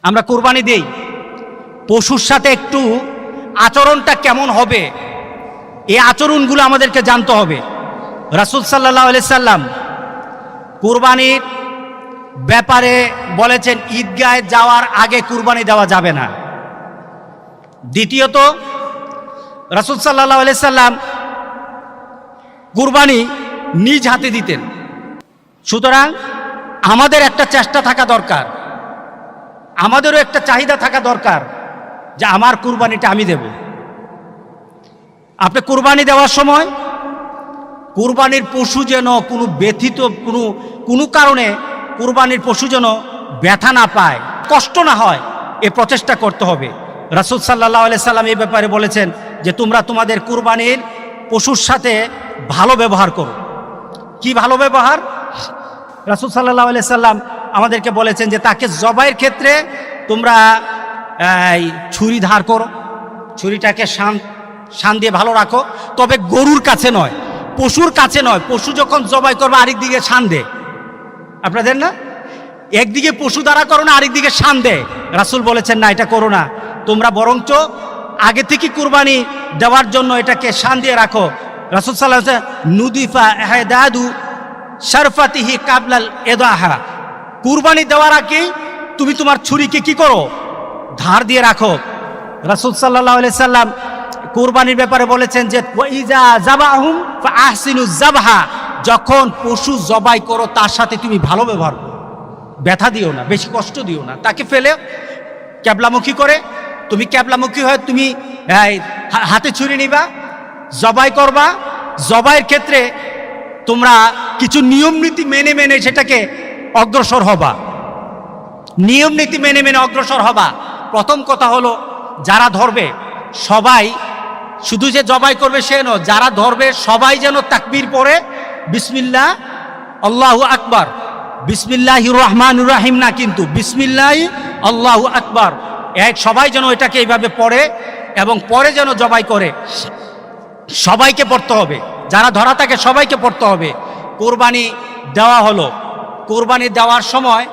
আমরা কুরবানি দেই, পশুর সাথে একটু আচরণটা কেমন হবে, এই আচরণগুলো আমাদেরকে জানতে হবে। রাসূল সাল্লাল্লাহু আলাইহি সাল্লাম কুরবানির ব্যাপারে বলেছেন ঈদগাহে যাওয়ার আগে কুরবানি দেওয়া যাবে না। দ্বিতীয়ত, রাসূল সাল্লাল্লাহু আলাইহি সাল্লাম কুরবানি নিজ হাতে দিতেন। সুতরাং আমাদের একটা চেষ্টা থাকা দরকার, আমাদেরও একটা চাহিদা থাকা দরকার যে আমার কুরবানিটা আমি দেব। আপনি কুরবানি দেওয়ার সময় কুরবানির পশু যেন কোনো ব্যথিত কোনো কারণে কুরবানির পশু যেন ব্যথা না পায়, কষ্ট না হয়, এ প্রচেষ্টা করতে হবে। রাসূল সাল্লাল্লাহু আলাইহি সাল্লাম এই ব্যাপারে বলেছেন যে তোমরা তোমাদের কুরবানির পশুর সাথে ভালো ব্যবহার করো। কি ভালো ব্যবহার? রাসূল সাল্লাল্লাহু আলাইহি সাল্লাম আমাদেরকে বলেছেন যে তাকে জবাইয়ের ক্ষেত্রে তোমরা ছুরি ধার করো, ছুরিটাকে শান দিয়ে ভালো রাখো, তবে গরুর কাছে নয়, পশুর কাছে নয়। পশু যখন জবাই করবে আরেক দিকে শান দে, আপনাদের না, একদিকে পশু দ্বারা করো না, আরেক দিকে শান দে। রাসূল বলেছেন না, এটা করো না, তোমরা বরঞ্চ আগে থেকে কুরবানি দেওয়ার জন্য এটাকে শান দিয়ে রাখো। রাসূল সাল্লাল্লাহু আলাইহি ওয়াসাল্লাম নুদিফা ইহদাদু শারফাতিহি কাবলাল ইদাহা, কুরবানি দেওয়ার আগে তুমি তোমার ছুরিকে কি করো? ধার দিয়ে রাখো। রাসূল সাল্লাল্লাহু আলাইহি সাল্লাম কুরবানির ব্যাপারে বলেছেন যে ওয়াইজা যাবাহুম ফাআহসিনুজ যাবহা, যখন পশু জবাই করো তার সাথে তুমি ভালো ব্যবহার করো, ব্যথা দিও না, বেশি কষ্ট দিও না। তাকে ফেলে ক্যাবলামুখী করে, তুমি ক্যাবলামুখী হয়ে তুমি হাতে ছুরি নিবা, জবাই করবা। জবাইয়ের ক্ষেত্রে তোমরা কিছু নিয়ম নীতি মেনে সেটাকে অগ্রসর হবা, নিয়ম নীতি মেনে অগ্রসর হবা। প্রথম কথা হলো যারা ধরবে সবাই, শুধু যে জবাই করবে সে নয়, যারা ধরবে সবাই যেন তাকবীর পড়ে বিসমিল্লাহ আল্লাহু আকবার, বিসমিল্লাহির রহমানির রহিম না, কিন্তু বিসমিল্লাহ আল্লাহু আকবার, সবাই যেন এটাকে এইভাবে পড়ে এবং পরে যেন জবাই করে। সবাইকে পড়তে হবে, যারা ধরা থাকে সবাইকে পড়তে হবে। কোরবানি দেওয়া হলো, কোরবানি দেওয়ার সময়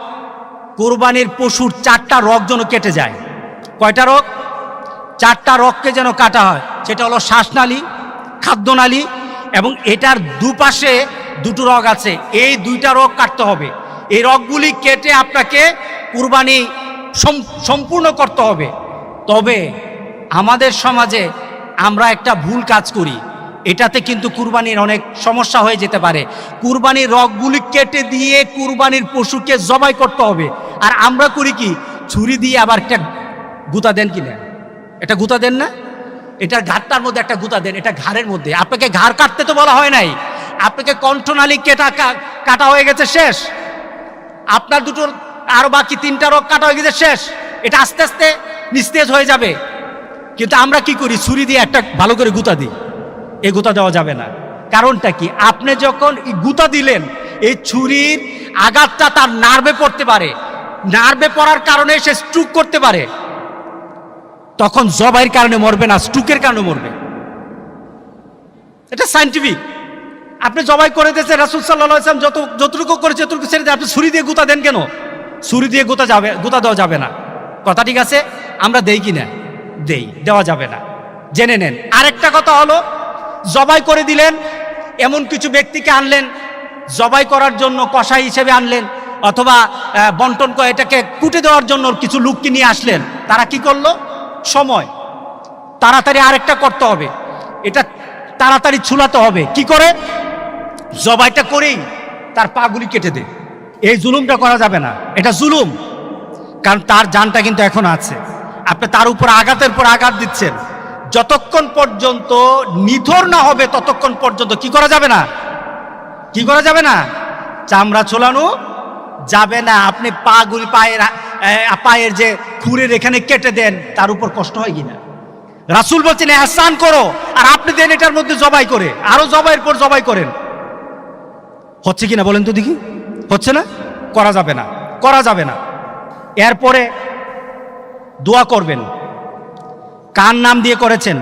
কোরবানির পশুর 4টা রগ যেন কেটে যায়। কয়টা রগ? 4টা রগকে যেন কাটা হয়। সেটা হলো শ্বাসনালী, খাদ্যনালী এবং এটার দুপাশে 2টো রগ আছে, এই 2টা রগ কাটতে হবে। এই রগগুলি কেটে আপনাকে কুরবানি সম্পূর্ণ করতে হবে। তবে আমাদের সমাজে আমরা একটা ভুল কাজ করি, এটাতে কিন্তু কুরবানির অনেক সমস্যা হয়ে যেতে পারে। কুরবানির রগগুলি কেটে দিয়ে কুরবানির পশুকে জবাই করতে হবে, আর আমরা করি কি, ছুরি দিয়ে আবার একটা গুতা দেন কিনা, এটা গুতা দেন না, এটার ঘাটটার মধ্যে একটা গুতা দেন, এটা ঘাড়ের মধ্যে। আপনাকে ঘাড় কাটতে তো বলা হয় নাই, আপনাকে কণ্ঠনালী কাটা হয়ে গেছে, শেষ। আপনার দুটোর আরো বাকি 3টা রগ কাটা হয়ে গেছে, শেষ। এটা আস্তে আস্তে নিস্তেজ হয়ে যাবে। কিন্তু আমরা কি করি, ছুরি দিয়ে একটা ভালো করে গুতা দিই। এই গুতা দেওয়া যাবে না। কারণটা কি, আপনি যখন গুতা দিলেন এই ছুরির আঘাতটা তার নার্ভে পড়তে পারে, নার্ভে পড়ার কারণে সে স্ট্রোক করতে পারে, তখন জবাইয়ের কারণে মরবে না, স্ট্রোকের কারণে মরবে। এটা সায়েন্টিফিক। আপনি জবাই করে দিয়েছেন, রাসূল সাল্লাল্লাহু আলাইহি ওয়াসাল্লাম যতটুকু করেছে ততটুকু ছেড়ে দিয়ে আপনি ছুরি দিয়ে গুতা দেন কেন? ছুরি দিয়ে গুতা দেওয়া যাবে না। কথা ঠিক আছে? আমরা দেই কিনা? দেওয়া যাবে না, জেনে নেন। আরেকটা কথা হলো, জবাই করে দিলেন, এমন কিছু ব্যক্তিকে আনলেন জবাই করার জন্য, কসাই হিসেবে আনলেন, অথবা বন্টন করে এটাকে কুটে দেওয়ার জন্য কিছু লোককে নিয়ে আসলেন। তারা কি করলো? সময় তাড়াতাড়ি আরেকটা করতে হবে, এটা তাড়াতাড়ি ছুলাতে হবে। কি করে? জবাইটা করেই তার পাগুলি কেটে দে। এই জুলুমটা করা যাবে না, এটা জুলুম। কারণ তার জানটা কিন্তু এখন আছে, আপনি তার উপর আঘাতের পর আঘাত দিচ্ছেন। যতক্ষণ পর্যন্ত নিথর না হবে ততক্ষণ পর্যন্ত কি করা যাবে না? কি করা যাবে না? চামড়া ছোলানো যাবে না। আপনি পায়ের যে খুরের এখানে কেটে দেন, তার উপর কষ্ট হয় কিনা? রাসূল বলছেন ইহসান করো, আর আপনি দেন এটার মধ্যে জবাই করে, আরো জবাইয়ের পর জবাই করেন। হচ্ছে কিনা বলেন তো দেখি? হচ্ছে না? করা যাবে না, করা যাবে না। এরপরে দোয়া করবেন। কার নাম দিয়ে করেছেন,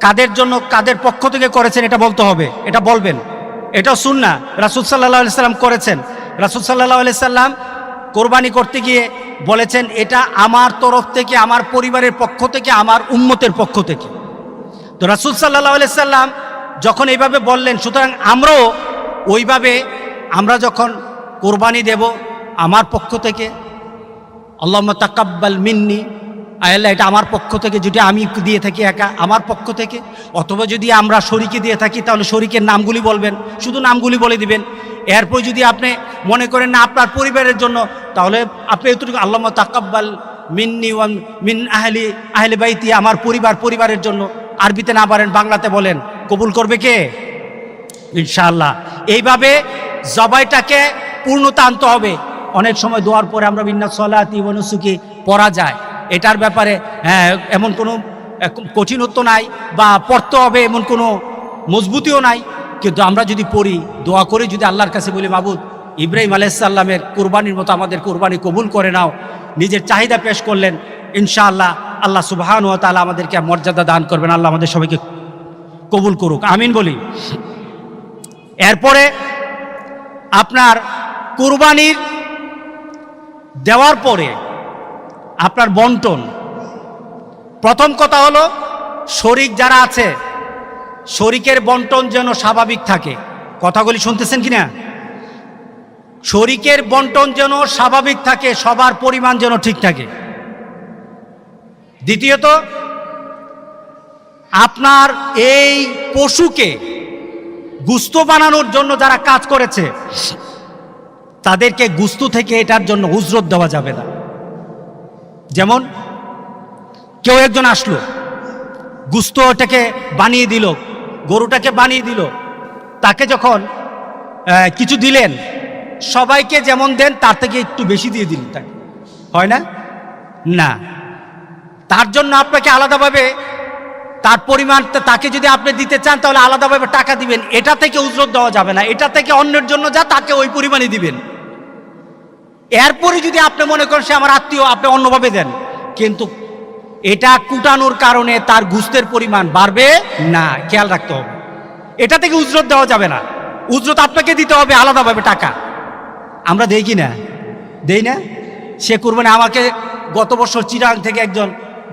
কাদের জন্য, কাদের পক্ষ থেকে করেছেন, এটা বলতে হবে, এটা বলবেন। এটা সুন্নাহ, রাসূল সাল্লাল্লাহু আলাইহি সাল্লাম করেছেন। রাসূল সাল্লাল্লাহু আলাইহি সাল্লাম কোরবানি করতে গিয়ে বলেছেন এটা আমার তরফ থেকে, আমার পরিবারের পক্ষ থেকে, আমার উম্মতের পক্ষ থেকে। তো রাসূল সাল্লাল্লাহু আলাইহি সাল্লাম যখন এইভাবে বললেন, সুতরাং আমরাও ওইভাবে আমরা যখন কোরবানি দেব আমার পক্ষ থেকে, আল্লাহুম্মা তাকাব্বাল মিন্নি, আল্লাহ এটা আমার পক্ষ থেকে, যদি আমি দিয়ে থাকি একা আমার পক্ষ থেকে, অথবা যদি আমরা শরীকে দিয়ে থাকি তাহলে শরীকের নামগুলি বলবেন, শুধু নামগুলি বলে দিবেন। এরপর যদি আপনি মনে করেন না আপনার পরিবারের জন্য, তাহলে আপনি এতটুকু আল্লাহুম্মা তাকাব্বাল মিন্নি ওয়া মিন আহলি বাইতি, আমার পরিবারের জন্য। আরবিতে না পারেন বাংলাতে বলেন, কবুল করবে কে? ইনশাআল্লাহ। এইভাবে জবাইটাকে পূর্ণতা আনতে হবে। অনেক সময় দোয়ার পরে আমরা বিন্না সলাতি ওয়া নুসুকি পড়া যায়, এটার ব্যাপারে এমন কোনো কঠিনত্ব নাই বা পড়তে হবে এমন কোনো মজবুতিও নাই, কিন্তু আমরা যদি পড়ি, দোয়া করে যদি আল্লাহর কাছে বলি, মাবুদ ইব্রাহিম আলাইহিস সালামের কোরবানির মতো আমাদের কোরবানি কবুল করে নাও, নিজের চাহিদা পেশ করলেন, ইনশাআল্লাহ আল্লাহ সুবহানাহু ওয়া তাআলা আমাদেরকে মর্যাদা দান করবেন। আল্লাহ আমাদের সবাইকে কবুল করুক, আমিন বলি। এরপরে আপনার কোরবানির দেওয়ার পরে আপনার বন্টন, প্রথম কথা হলো শরীক যারা আছে শরীকের বন্টন যেন স্বাভাবিক থাকে। কথাগুলি শুনতেছেন কিনা? শরীকের বন্টন যেন স্বাভাবিক থাকে, সবার পরিমাণ যেন ঠিক থাকে। দ্বিতীয়ত, আপনার এই পশুকে গুস্ত বানানোর জন্য যারা কাজ করেছে তাদেরকে গুস্ত থেকে এটার জন্য উজরত দেওয়া যাবে না। যেমন কেউ একজন আসলো, গুস্তটাকে বানিয়ে দিল, গরুটাকে বানিয়ে দিল, তাকে যখন কিছু দিলেন, সবাইকে যেমন দেন তার থেকে একটু বেশি দিয়ে দিলেন, তাকে হয় না? না, তার জন্য আপনাকে আলাদাভাবে তার পরিমাণটা, তাকে যদি আপনি দিতে চান তাহলে আলাদাভাবে টাকা দিবেন, এটা থেকে উজরত দেওয়া যাবে না। এটা থেকে অন্যের জন্য যা তাকে ওই পরিমাণই দিবেন। এরপরে যদি আপনি মনে করেন সে আমার আত্মীয়, আপনি অন্যভাবে দেন, কিন্তু এটা কুটানোর কারণে তার গুস্তের পরিমাণ বাড়বে না, খেয়াল রাখতে হবে। এটা থেকে উজরত দেওয়া যাবে না, উজরত আপনাকে দিতে হবে আলাদাভাবে টাকা। আমরা দেই কি না? দেই না? সে কুরবানি আমাকে গত বছর চিরাং থেকে একজন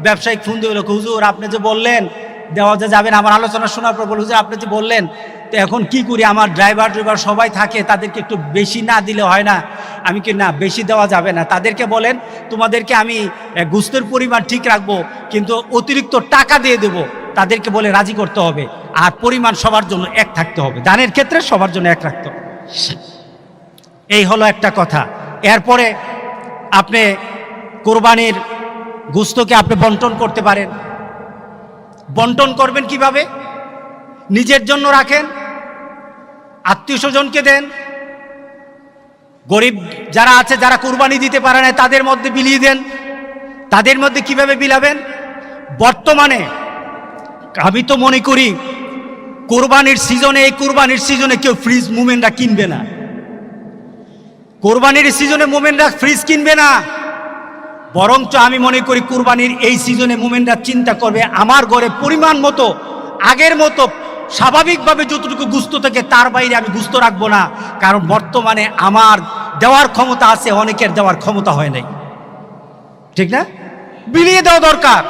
ব্যবসায়িক ফোন দিয়ে বলল, হুজুর আপনি যে বললেন দেওয়া যাবে না, আমার আলোচনা শোনার পর বলল, হুজুর আপনি যে বললেন, তো এখন কি করি, আমার ড্রাইভার সবাই থাকে, তাদেরকে একটু বেশি না দিলে হয় না? আমি কি, না বেশি দেওয়া যাবে না, তাদেরকে বলেন তোমাদেরকে আমি গুস্তের পরিমাণ ঠিক রাখবো, কিন্তু অতিরিক্ত টাকা দিয়ে দেব, তাদেরকে বলে রাজি করতে হবে। আর পরিমাণ সবার জন্য এক থাকতে হবে, দানের ক্ষেত্রে সবার জন্য এক রাখতে হবে। এই হলো একটা কথা। এরপরে আপনি কোরবানির গোশতকে আপনি বন্টন করতে পারেন। বন্টন করবেন কিভাবে? নিজের জন্য রাখেন, আত্মীয় স্বজনকে দেন, গরিব যারা আছে যারা কোরবানি দিতে পারে না তাদের মধ্যে বিলিয়ে দেন। তাদের মধ্যে কিভাবে বিলাবেন? বর্তমানে আমি তো মনে করি কোরবানির সিজনে, এই কোরবানির সিজনে কেউ ফ্রিজ মোমেনরা কিনবে না। কোরবানির সিজনে মোমেনরা ফ্রিজ কিনবে না, বরঞ্চ আমি মনে করি কোরবানির এই সিজনে মোমেনরা চিন্তা করবে আমার ঘরে পরিমাণ মতো আগের মতো স্বাভাবিকভাবে যতটুকু গুস্ত থেকে তার বাইরে আমি গুস্ত রাখবো না, কারণ বর্তমানে আমার দেওয়ার ক্ষমতা আছে, অনেকের দেওয়ার ক্ষমতা হয় নাই। ঠিক না? বিলিয়ে দেওয়া দরকার,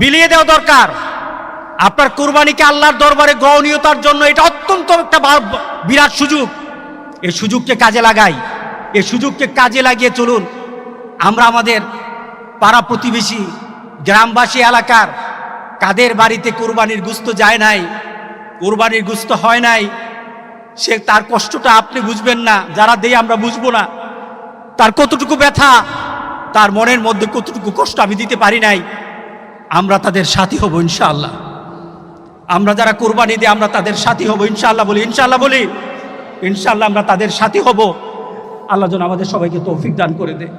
বিলিয়ে দেওয়া দরকার। আপনার কোরবানিকে আল্লাহর দরবারে গ্রহণীয়তার জন্য এটা অত্যন্ত একটা বিরাট সুযোগ। এই সুযোগকে কাজে লাগাই, এই সুযোগকে কাজে লাগিয়ে চলুন। আমরা আমাদের পাড়া প্রতিবেশী গ্রামবাসী এলাকার কাদের বাড়িতে কোরবানির গোশত যায় নাই, কোরবানির গোশত হয় নাই, সে তার কষ্টটা আপনি বুঝবেন না, যারা দেই আমরা বুঝবো না তার কতটুকু ব্যথা, তার মনের মধ্যে কতটুকু কষ্ট আমি দিতে পারি নাই। আমরা তাদের সাথী হব ইনশাআল্লাহ। আমরা যারা কোরবানি দিই আমরা তাদের সাথী হব ইনশাআল্লাহ। বলি ইনশাআল্লাহ, বলি ইনশাআল্লাহ আমরা তাদের সাথী হব। আল্লাহ যেন আমাদের সবাইকে তৌফিক দান করে দেয়।